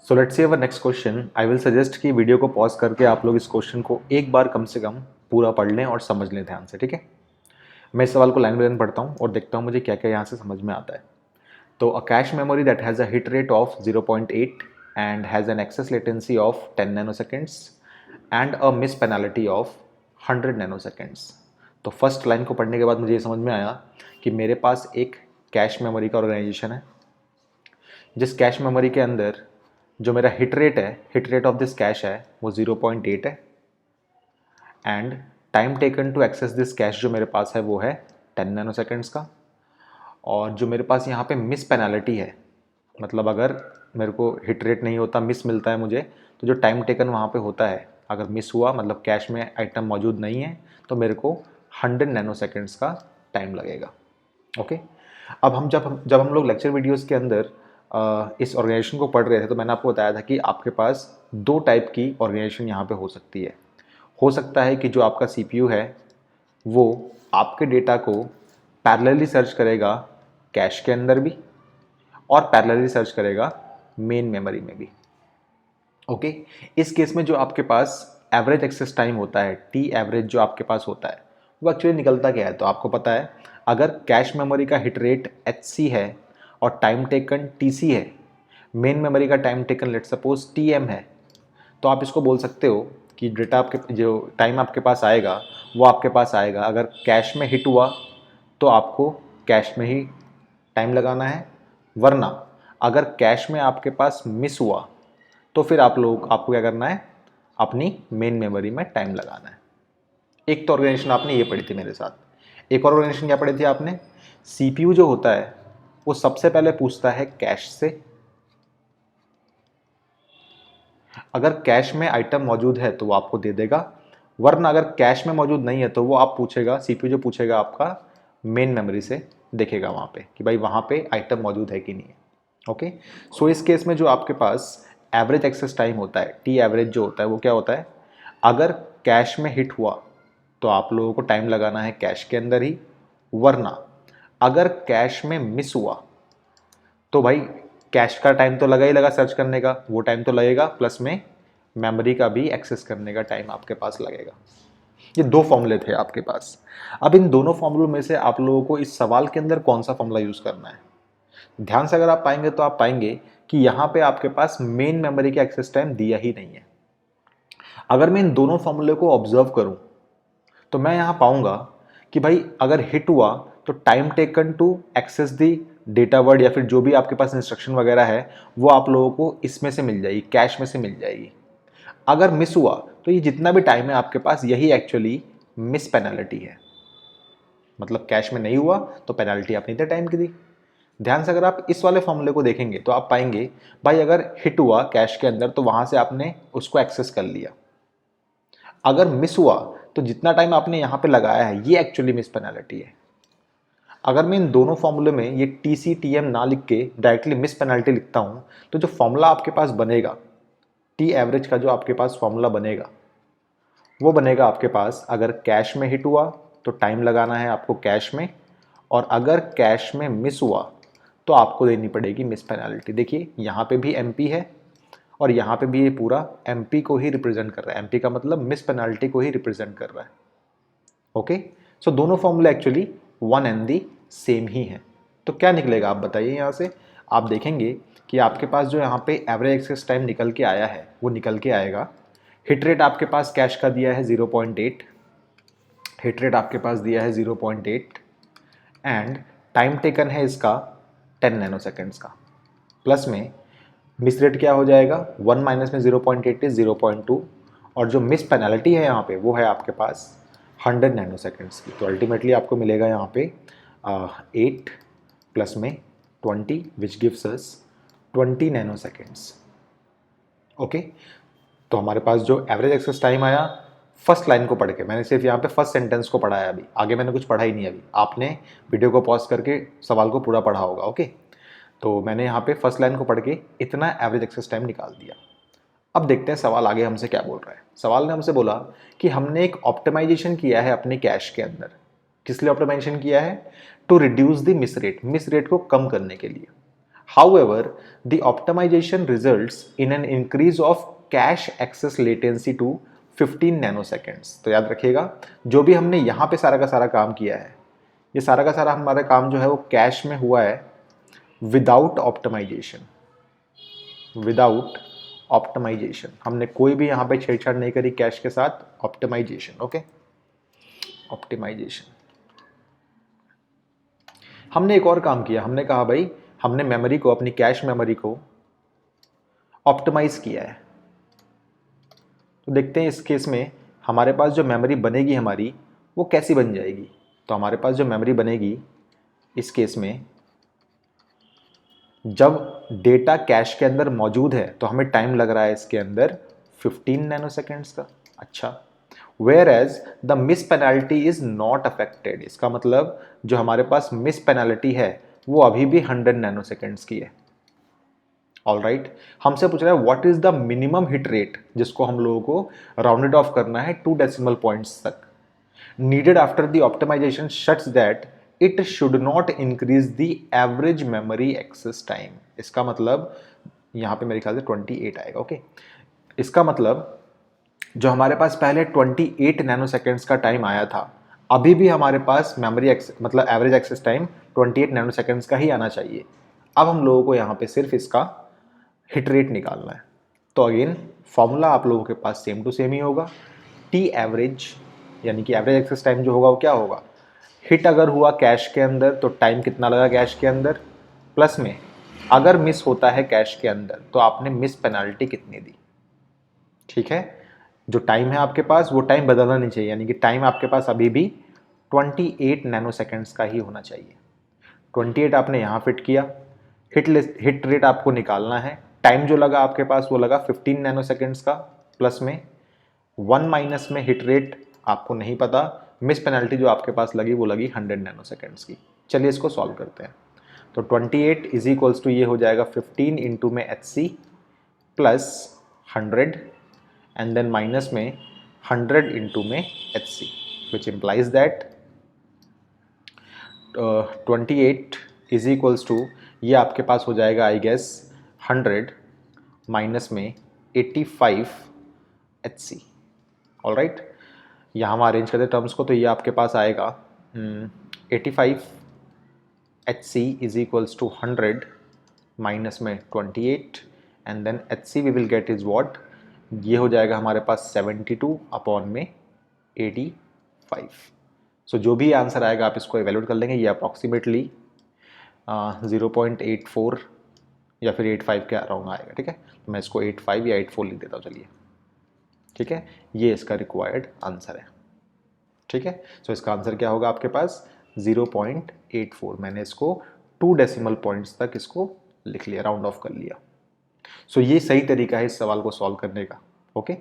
So let's see our next question. I will suggest कि video को pause करके आप लोग इस क्वेश्चन को एक बार कम से कम पूरा पढ़ लें और समझ लें ध्यान से, ठीक है। मैं इस सवाल को लाइन बाय लाइन पढ़ता हूँ और देखता हूँ मुझे क्या क्या यहाँ से समझ में आता है। तो a cache memory that has a hit rate of 0.8 and has an access latency of 10 nanoseconds and a miss penalty of 100 nanoseconds. तो फर्स्ट लाइन को पढ़ने के बाद मुझे ये समझ में आया कि मेरे पास एक कैश मेमोरी का ऑर्गेनाइजेशन है, जिस कैश मेमोरी के अंदर जो मेरा hit rate of this cache है वो 0.8 है and time taken to access this cache जो मेरे पास है वो है 10 नैनोसेकेंड्स का। और जो मेरे पास यहाँ पे मिस पेनाल्टी है, मतलब अगर मेरे को हिट रेट नहीं होता, मिस मिलता है मुझे, तो जो टाइम टेकन वहाँ पे होता है, अगर मिस हुआ मतलब कैश में आइटम मौजूद नहीं है तो मेरे को 100 नैनोसेकेंड्स का टाइम लगेगा। ओके। अब हम जब हम लोग लेक्चर वीडियोस के अंदर इस ऑर्गेनाइजेशन को पढ़ रहे थे तो मैंने आपको बताया था कि आपके पास दो टाइप की ऑर्गेनाइजेशन यहाँ पे हो सकती है। हो सकता है कि जो आपका सीपीयू है वो आपके डेटा को पैरेलली सर्च करेगा कैश के अंदर भी और पैरेलली सर्च करेगा मेन मेमोरी में भी। ओके। इस केस में जो आपके पास एवरेज एक्सेस टाइम होता है, टी एवरेज जो आपके पास होता है, वो एक्चुअली निकलता क्या है। तो आपको पता है अगर कैश मेमोरी का हिट रेट एच है और टाइम टेकन टी है, मेन मेमोरी का time taken let suppose T है, तो आप इसको बोल सकते हो कि डेटा आपके जो टाइम आपके पास आएगा वो आपके पास आएगा। अगर कैश में हिट हुआ तो आपको कैश में ही टाइम लगाना है, वरना अगर कैश में आपके पास मिस हुआ तो फिर आपको क्या करना है, अपनी मेन मेमोरी में टाइम लगाना है। एक तो ऑर्गेनाइजेशन आपने ये पढ़ी थी मेरे साथ। एक और ऑर्गेनाइजेशन क्या पढ़ी थी आपने, सीपीयू जो होता है वो सबसे पहले पूछता है कैश से। अगर कैश में आइटम मौजूद है तो वो आपको दे देगा, वरना अगर कैश में मौजूद नहीं है तो वो आप पूछेगा, सीपीयू जो पूछेगा आपका मेन मेमोरी से देखेगा वहाँ पे कि भाई वहाँ पे आइटम मौजूद है कि नहीं है। ओके। सो इस केस में जो आपके पास एवरेज एक्सेस टाइम होता है, टी एवरेज जो होता है वो क्या होता है, अगर कैश में हिट हुआ तो आप लोगों को टाइम लगाना है कैश के अंदर ही, वरना अगर कैश में मिस हुआ तो भाई कैश का टाइम तो लगा ही लगा, सर्च करने का वो टाइम तो लगेगा, प्लस में मेमोरी का भी एक्सेस करने का टाइम आपके पास लगेगा। ये दो फॉर्मूले थे आपके पास। अब इन दोनों फॉर्मूलों में से आप लोगों को इस सवाल के अंदर कौन सा फॉर्मूला यूज़ करना है, ध्यान से अगर आप पाएंगे तो आप पाएंगे कि यहाँ पे आपके पास मेन मेमोरी का एक्सेस टाइम दिया ही नहीं है। अगर मैं इन दोनों फॉर्मूले को ऑब्जर्व करूँ तो मैं यहाँ पाऊंगा कि भाई अगर हिट हुआ तो time taken to access the data word या फिर जो भी आपके पास इंस्ट्रक्शन वगैरह है वो आप लोगों को इसमें से मिल जाएगी, कैश में से मिल जाएगी। अगर मिस हुआ तो ये जितना भी टाइम है आपके पास यही एक्चुअली मिस पेनल्टी है, मतलब कैश में नहीं हुआ तो पेनल्टी आपने इतने टाइम की दी। ध्यान से अगर आप इस वाले फॉर्मूले को देखेंगे तो आप पाएंगे भाई अगर हिट हुआ कैश के अंदर तो वहां से आपने उसको एक्सेस कर लिया, अगर मिस हुआ तो जितना टाइम आपने यहाँ पे लगाया है ये एक्चुअली मिस पेनल्टी है। अगर मैं इन दोनों फॉर्मूले में ये टी सी टी एम ना लिख के डायरेक्टली मिस पेनल्टी लिखता हूँ तो जो फॉर्मूला आपके पास बनेगा, टी एवरेज का जो आपके पास फॉर्मूला बनेगा वो बनेगा आपके पास, अगर कैश में हिट हुआ तो टाइम लगाना है आपको कैश में, और अगर कैश में मिस हुआ तो आपको देनी पड़ेगी मिस पेनल्टी। देखिए यहाँ पे भी एमपी है और यहाँ पे भी ये पूरा एमपी को ही रिप्रेजेंट कर रहा है, एमपी का मतलब मिस पेनल्टी को ही रिप्रेजेंट कर रहा है। ओके। सो दोनों formula actually one and the same ही है। तो क्या निकलेगा आप बताइए। यहाँ से आप देखेंगे कि आपके पास जो यहाँ पे एवरेज एक्सेस टाइम निकल के आया है वो निकल के आएगा, हिट रेट आपके पास कैश का दिया है 0.8, हिट रेट आपके पास दिया है 0.8 एंड टाइम टेकन है इसका 10 नैनोसेकेंड्स का, प्लस में मिस रेट क्या हो जाएगा, 1 माइनस में 0.8 इज 0.2, और जो मिस पेनल्टी है यहाँ पे वो है आपके पास 100 नैनोसेकेंड्स की। तो अल्टीमेटली आपको मिलेगा यहाँ पे 8 प्लस में 20 which gives us 20 nanoseconds. Okay. तो हमारे पास जो एवरेज एक्सेस टाइम आया, फर्स्ट लाइन को पढ़ के, मैंने सिर्फ यहाँ पे फर्स्ट सेंटेंस को पढ़ा है, अभी आगे मैंने कुछ पढ़ा ही नहीं। अभी आपने वीडियो को पॉज करके सवाल को पूरा पढ़ा होगा। ओके। तो मैंने यहाँ पे फर्स्ट लाइन को पढ़ के इतना एवरेज एक्सेस टाइम निकाल दिया। अब देखते हैं सवाल आगे हमसे क्या बोल रहा है। सवाल ने हमसे बोला कि हमने एक ऑप्टिमाइजेशन किया है अपने कैश के अंदर। किस लिए ऑप्टिमाइजेशन किया है, to reduce the miss rate, miss rate को कम करने के लिए। However, the optimization results in an increase of cache access latency to 15 nanoseconds. तो याद रखिएगा, जो भी हमने यहाँ पे सारा का सारा काम किया है, ये सारा का सारा हमारा काम जो है वो कैश में हुआ है विदाउट ऑप्टिमाइजेशन। विदाउट ऑप्टिमाइजेशन, हमने कोई भी यहाँ पे छेड़छाड़ नहीं करी कैश के साथ। Optimisation, okay, optimisation. हमने एक और काम किया, हमने कहा भाई हमने मेमोरी को, अपनी कैश मेमोरी को ऑप्टिमाइज किया है। तो देखते हैं इस केस में हमारे पास जो मेमोरी बनेगी हमारी वो कैसी बन जाएगी। तो हमारे पास जो मेमोरी बनेगी इस केस में, जब डेटा कैश के अंदर मौजूद है तो हमें टाइम लग रहा है इसके अंदर 15 नैनोसेकेंड्स का। अच्छा, whereas the miss penalty is not affected, इसका मतलब जो हमारे पास मिस पेनाल्टी है वो अभी भी 100 नैनोसेकेंड्स की है। ऑलराइट, हमसे पूछ रहा है what is the minimum hit rate, जिसको हम लोगों को राउंडेड ऑफ करना है 2 डेसिमल पॉइंट्स तक, needed after the optimisation such that it should not increase the average memory access time. इसका मतलब यहाँ पे मेरे ख्याल से 28 आएगा। ओके, इसका मतलब जो हमारे पास पहले 28 नैनोसेकेंड्स का टाइम आया था, अभी भी हमारे पास मेमोरी मतलब एवरेज एक्सेस टाइम 28 नैनोसेकेंड्स का ही आना चाहिए। अब हम लोगों को यहाँ पे सिर्फ इसका हिट रेट निकालना है। तो अगेन फॉर्मूला आप लोगों के पास सेम टू सेम ही होगा। टी एवरेज यानी कि एवरेज एक्सेस टाइम जो होगा वो क्या होगा, हिट अगर हुआ कैश के अंदर तो टाइम कितना लगा कैश के अंदर, प्लस में अगर मिस होता है कैश के अंदर तो आपने मिस पेनाल्टी कितनी दी। ठीक है, जो टाइम है आपके पास वो टाइम बदलना नहीं चाहिए, यानी कि टाइम आपके पास अभी भी 28 नैनोसेकेंड्स का ही होना चाहिए। 28 आपने यहाँ फिट किया, हिट रेट आपको निकालना है। टाइम जो लगा आपके पास वो लगा 15 नैनोसेकेंड्स का, प्लस में 1 माइनस में हिट रेट आपको नहीं पता, मिस पेनल्टी जो आपके पास लगी वो लगी 100 नैनोसेकेंड्स की। चलिए इसको सॉल्व करते हैं। तो 28 इज इक्वल्स टू ये हो जाएगा 15 इंटू में H C plus 100 and then minus में 100 इंटू में H C, which implies that 28 is equals to ये आपके पास हो जाएगा आई गेस 100 माइनस में 85 एच सी। ऑल राइट, यहाँ हम अरेंज करते टर्म्स को, तो ये आपके पास आएगा 85 H C is equals to 100 minus में 28 and then H C we will get is what, ये हो जाएगा हमारे पास 72 अपॉन में 85। सो जो भी आंसर आएगा आप इसको एवेल्यूट कर लेंगे। ये अप्रॉक्सीमेटली 0.84 या फिर 85 के अराउंड आएगा। ठीक है, तो मैं इसको 85 या 84 लिख देता हूँ। चलिए ठीक है, ये इसका रिक्वायर्ड आंसर है। ठीक है, सो इसका आंसर क्या होगा आपके पास 0.84। मैंने इसको 2 डेसिमल पॉइंट्स तक इसको लिख लिया, राउंड ऑफ कर लिया। सो ये सही तरीका है इस सवाल को सॉल्व करने का। ओके।